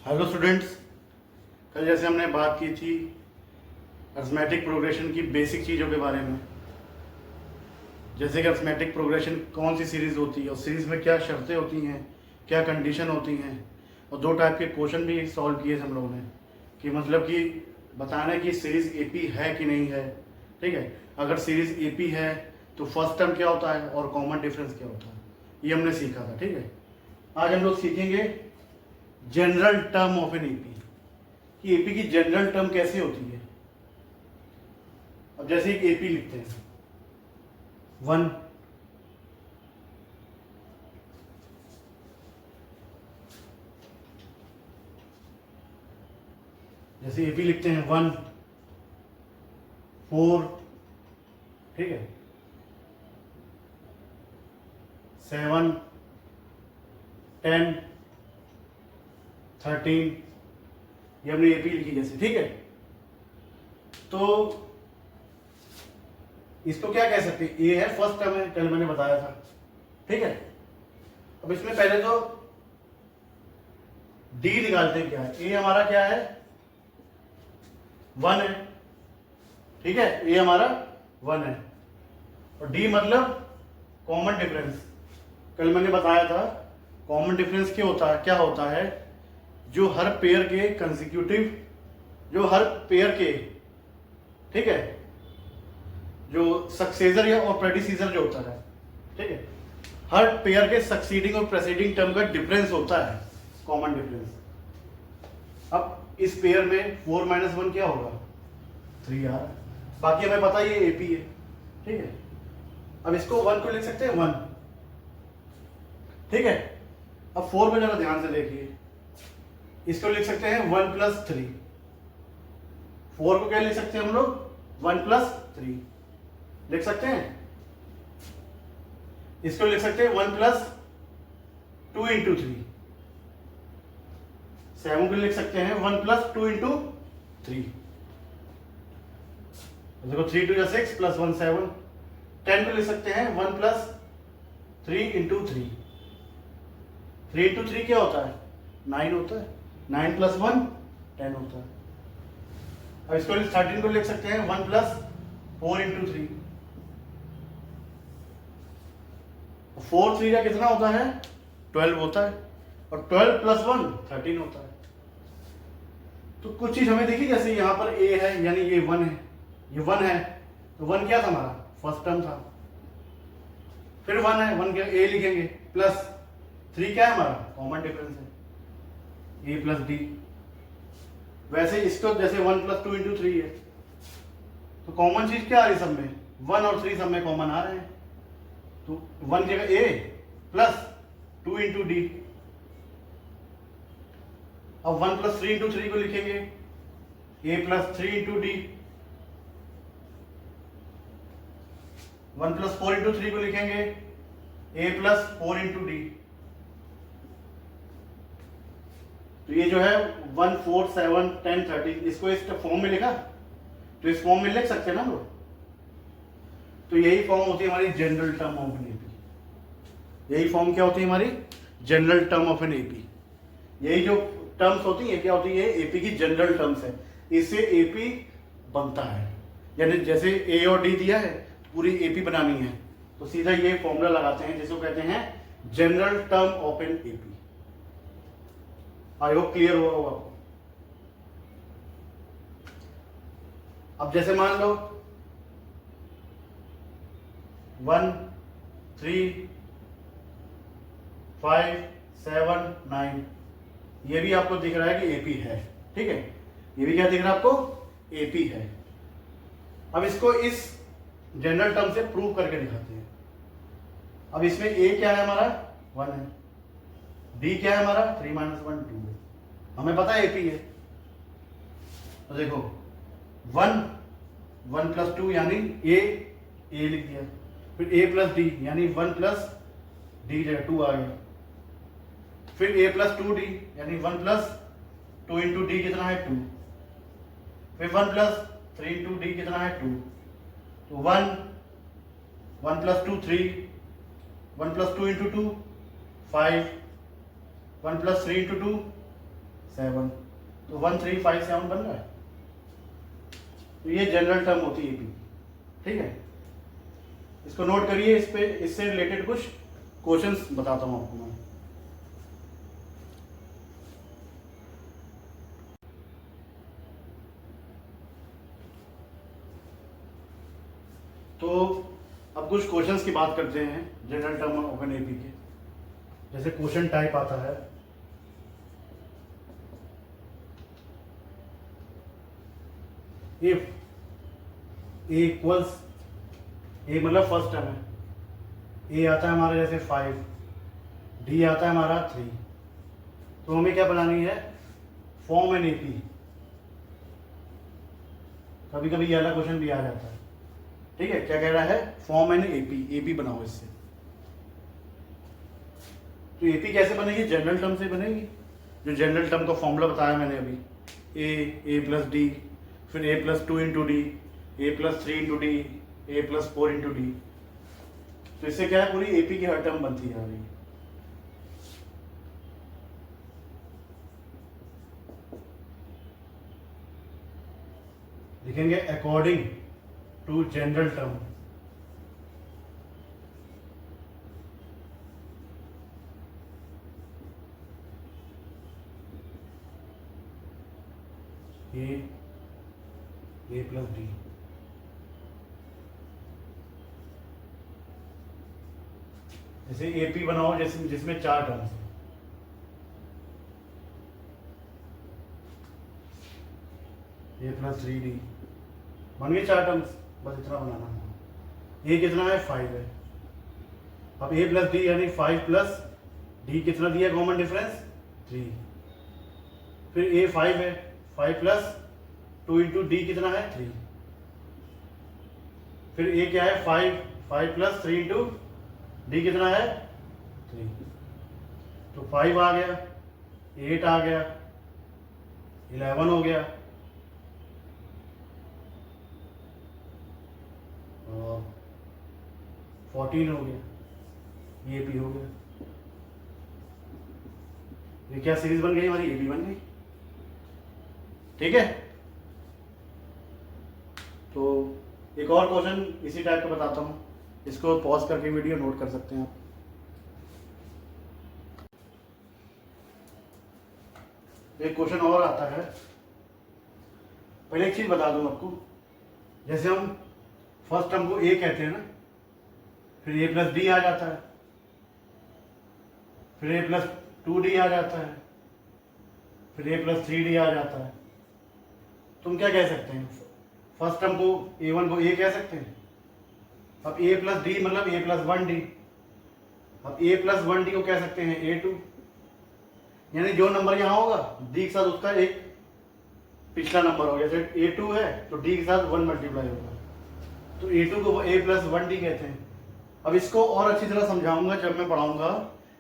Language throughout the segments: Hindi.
हेलो स्टूडेंट्स, कल जैसे हमने बात की थी अरिथमेटिक प्रोग्रेशन की बेसिक चीज़ों के बारे में, जैसे कि अरिथमेटिक प्रोग्रेशन कौन सी सीरीज़ होती है और सीरीज़ में क्या शर्तें होती हैं, क्या कंडीशन होती हैं, और दो टाइप के क्वेश्चन भी सॉल्व किए हम लोगों ने कि मतलब कि बताना कि सीरीज़ एपी है कि नहीं है। ठीक है, अगर सीरीज़ एपी है तो फर्स्ट टर्म क्या होता है और कॉमन डिफरेंस क्या होता है, ये हमने सीखा था। ठीक है, आज हम लोग सीखेंगे general term of an AP कि एपी की जनरल टर्म कैसे होती है। अब जैसे एक एपी लिखते हैं 1, जैसे एपी लिखते हैं 1, 4, ठीक है, 7, 10, 13, ये हमने एपी लिखी जैसे। ठीक है, तो इसको क्या कह सकते हैं, ए है फर्स्ट टर्म है, कल मैंने बताया था। ठीक है, अब इसमें पहले तो डी निकालते हैं क्या है। ए हमारा क्या है, 1 है। ठीक है, ए हमारा 1 है और डी मतलब कॉमन डिफरेंस। कल मैंने बताया था कॉमन डिफरेंस क्या होता है, जो हर पेयर के कंसेक्यूटिव, जो हर पेयर के, ठीक है, जो सक्सेसर या और प्रेडिसीजर जो होता है, ठीक है, हर पेयर के सक्सीडिंग और प्रेसीडिंग टर्म का डिफरेंस होता है कॉमन डिफरेंस। अब इस पेयर में 4 - 1 क्या होगा, 3 यार, बाकी हमें पता ये एपी है। ठीक है, अब इसको 1 को लिख सकते हैं 1। ठीक है, अब 4 में जरा ध्यान से देखिए, इसको लिख सकते हैं 1 + 3। 4 को क्या लिख सकते हैं हम लोग, 1 + 3 लिख सकते हैं। इसको लिख सकते हैं 1 + 2 × 3। 7 को लिख सकते हैं 1 + 2 × 3। देखो 3 × 2 = 6 + 1 7। 10 को लिख सकते हैं 1 + 3 × 3। 3 × 3 क्या होता है, 9 होता है। 9 + 1 10 होता है। अब इसको 13 को लिख सकते हैं 1 + 4 × 3। 4 3 का कितना होता है, 12 होता है, और 12 + 1 13 होता है। तो कुछ चीज हमें देखी, जैसे यहाँ पर a है यानी ये 1 है, ये 1 है, तो 1 क्या था हमारा, फर्स्ट टर्म था। फिर 1 है, 1 क्या a लिखेंगे, प्लस 3 क्या है हमारा, कॉमन डिफरेंस है, a + d। वैसे इसको जैसे 1 + 2 × 3 है, तो कॉमन चीज क्या आ रही है सब में, 1 और 3 सब में कॉमन आ रहे हैं, तो 1 की जगह a + 2 × d। अब 1 + 3 × 3 को लिखेंगे a + 3 × d। 1 + 4 × 3 को लिखेंगे a + 4 × d। तो ये जो है 1 4 7 10 13, इसको इस फॉर्म में लिखा, तो इस फॉर्म में लिख सकते हैं ना लोग। तो यही फॉर्म होती है हमारी general term of an AP. यही फॉर्म क्या होती है हमारी, general term of an AP. यही जो टर्म्स होती है क्या होती है, एपी की जनरल टर्म्स है, इससे एपी बनता है। यानी जैसे ए और डी दिया है, पूरी एपी बनानी है, तो सीधा ये फॉर्मूला लगाते हैं जिसको कहते हैं general term of an AP. I hope clear हुआ होगा आपको। अब जैसे मान लो 1 3 5 7 9, ये भी आपको दिख रहा है कि एपी है। ठीक है, ये भी क्या दिख रहा है आपको, एपी है। अब इसको इस जनरल टर्म से प्रूव करके दिखाते हैं। अब इसमें ए क्या है हमारा, 1 है, डी क्या है हमारा 3 - 1 2 है, हमें पता है एपी है। तो देखो 1 1 + 2 यानी ए लिख दिया, फिर a + d यानी 1 + d 2 आ गया, फिर a + 2d यानी 1 + 2 × d कितना है 2, फिर 1 + 3 × d कितना है 2, तो 1 + 2 3, 1 + 2 × 2 5, 1 + 3 × 2 7, तो 1357 बन रहा है। तो ये जनरल टर्म होती है एपी, ठीक है। इसको नोट करिए, इस पे इससे रिलेटेड कुछ क्वेश्चंस बताता हूँ आपको मैं। तो अब कुछ क्वेश्चंस की बात करते हैं general term of an AP के। जैसे क्वेश्चन टाइप आता है, इफ ए इक्वल्स, ए मतलब फर्स्ट टर्म है, ए आता है हमारा जैसे 5, डी आता है हमारा 3, तो हमें क्या बनानी है, फॉर्म एन एपी। कभी कभी ये वाला क्वेश्चन भी आ जाता है, ठीक है। क्या कह रहा है, फॉर्म एन एपी, एपी बनाओ इससे। तो एपी कैसे बनेगी, जनरल टर्म से बनेगी। जो जनरल टर्म का फॉर्मूला बताया मैंने अभी, ए प्लस डी, फिर ए प्लस 2 इंटू डी, ए प्लस 3 इंटू डी, ए प्लस 4 इंटू डी। तो इससे क्या है, पूरी एपी की हर टर्म बनती जा रही है। लिखेंगे according to general term, A plus D. जैसे एपी बनाओ जैसे जिसमें 4 टर्म्स है, ए प्लस 3 डी बन गए 4 टर्म्स, बस इतना बनाना है। ए कितना है, 5 है। अब ए प्लस डी यानी 5 प्लस डी कितना दिया कॉमन डिफरेंस, 3। फिर ए 5 है, 5 प्लस 2 इंटू डी कितना है, 3। फिर ए क्या है, 5 प्लस 3 इंटू डी कितना है, 3। तो 5 आ गया, 8 आ गया, 11 हो गया, और 14 हो गया, ये भी हो गया। ये क्या सीरीज बन गई हमारी, ये भी बन गई, ठीक है। तो एक और क्वेश्चन इसी टाइप का बताता हूँ, इसको पॉज करके वीडियो नोट कर सकते हैं आप। एक क्वेश्चन और आता है, पहले एक चीज बता दूं आपको, जैसे हम फर्स्ट टर्म को ए कहते हैं ना, फिर ए प्लस डी आ जाता है, फिर ए प्लस 2d आ जाता है, फिर ए प्लस 3d आ जाता है। तुम क्या कह सकते हैं, फर्स्ट टर्म को a1 को a कह सकते हैं। अब a प्लस डी मतलब a प्लस 1d, अब a प्लस 1d को कह सकते हैं a2, यानी जो नंबर यहाँ होगा d के साथ उसका एक पिछला नंबर होगा। जैसे a2 है तो d के साथ 1 मल्टीप्लाई होगा, तो a2 को a प्लस 1d कहते हैं। अब इसको और अच्छी तरह समझाऊंगा जब मैं पढ़ाऊंगा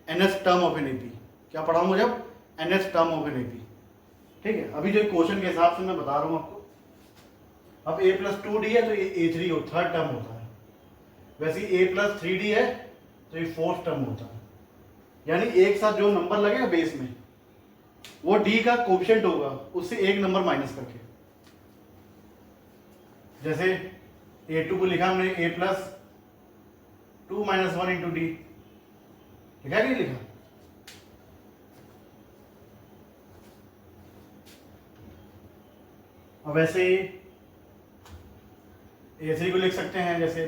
nth term of an AP. क्या पढ़ाऊंगा, जब nth term of an AP, ठीक है। अभी जो क्वेश्चन के हिसाब से मैं बता रहा हूँ आपको, अब a प्लस 2d है तो ये a3 हो, थर्ड टर्म होता है। वैसे a प्लस 3d है तो ये फोर्थ टर्म होता है। यानी एक साथ जो नंबर लगेगा बेस में, वो d का कोएफिशिएंट होगा, उससे एक नंबर माइनस करके। जैसे a2 को लिखा हमने a plus 2 minus 1 into D, लिखा कि नहीं लिखा। अब वैसे ही a3 को लिख सकते हैं जैसे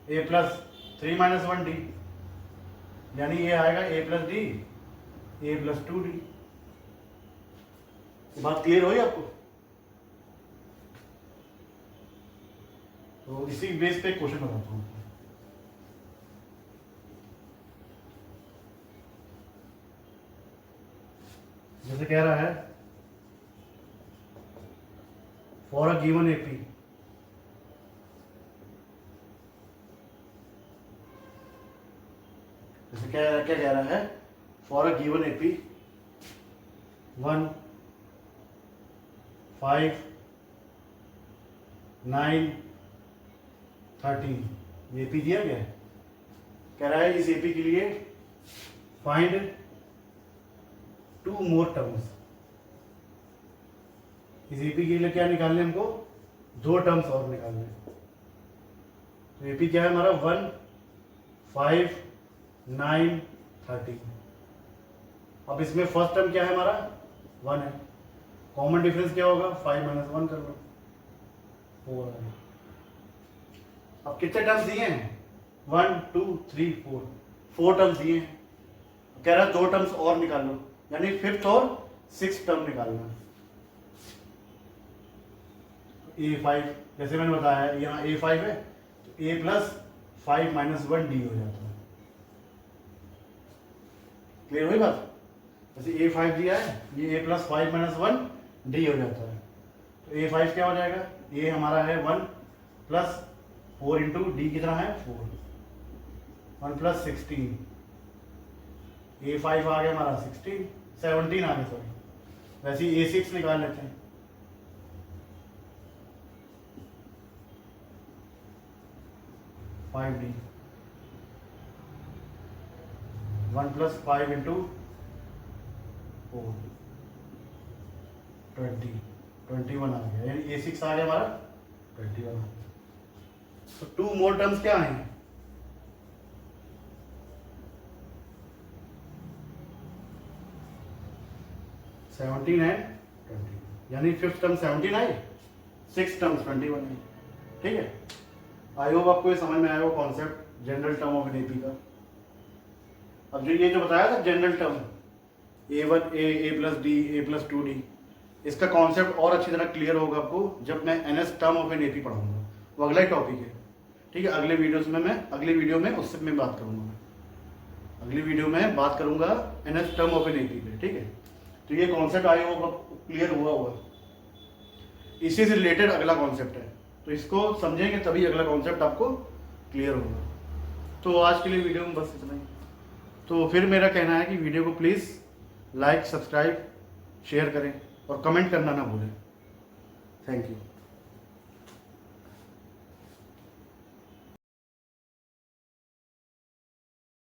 a प्लस 3 माइनस 1 डी, यानी ये आएगा a plus D, a plus 2d। बात क्लियर हुई आपको। तो इसी बेस पे क्वेश्चन बताता हूँ। जैसे कह रहा है, फॉर अ गिवन एपी, जैसे क्या कह रहा है, फॉर अ गिवन एपी 1, 5, 9, 13, ये एपी दिया गया है। कह रहा है इस एपी के लिए फाइंड 2 मोर टर्म्स, इस एपी के लिए क्या निकालने हमको, 2 टर्म्स और निकालने। तो एपी क्या है हमारा 1, 5, 9, 13। अब इसमें फर्स्ट टर्म क्या है हमारा 1 है, कॉमन डिफरेंस क्या होगा 5 - 1 कर लो 4 है। अब कितने टर्म्स दिए हैं 1 2 3 4 टर्म्स दिए हैं। कह रहा है 2 टर्म्स और निकाल लो, यानी 5th और 6th टर्म निकालना। A5 जैसे मैंने बताया यहाँ A5 है तो A + 5 - 1 D हो जाता है। क्लियर हुई बात। जैसे A5 दिया है, ये A + 5 - 1 D हो जाता है। तो A5 क्या हो जाएगा, A हमारा है 1 + 4 × D कितना है 4, 1 + 16। A5 आ गया हमारा 17 आ गया सॉरी। वैसे ही A6 निकाल लेते हैं। फाइव डी 1 + 5 × 4 20 21 आ गया, यानी A6 आ गया हमारा 21 आ गया। तो 2 मोर टर्म्स क्या हैं, सेवनटीन एंड 20, यानी 5th टर्म 17 आई, 6th टर्म 21 आई। ठीक है, आई होप आपको ये समझ में आया वो concept general term of an AP का। अब जो ये जो बताया था general term A1 A + D A + 2D, इसका कॉन्सेप्ट और अच्छी तरह क्लियर होगा आपको जब मैं NS term of an AP पढ़ाऊंगा। वो अगला ही टॉपिक है। ठीक है, अगले वीडियो में उससे मैं बात करूंगा। अगली वीडियो में बात करूंगा NS term of an AP पे। ठीक है, तो ये कॉन्सेप्ट आई होगा क्लियर हुआ होगा। इसी से रिलेटेड अगला कॉन्सेप्ट है, तो इसको समझेंगे तभी अगला कॉन्सेप्ट आपको क्लियर होगा। तो आज के लिए वीडियो में बस इतना ही। तो फिर मेरा कहना है कि वीडियो को प्लीज़ लाइक, सब्सक्राइब, शेयर करें और कमेंट करना ना भूलें। Thank you.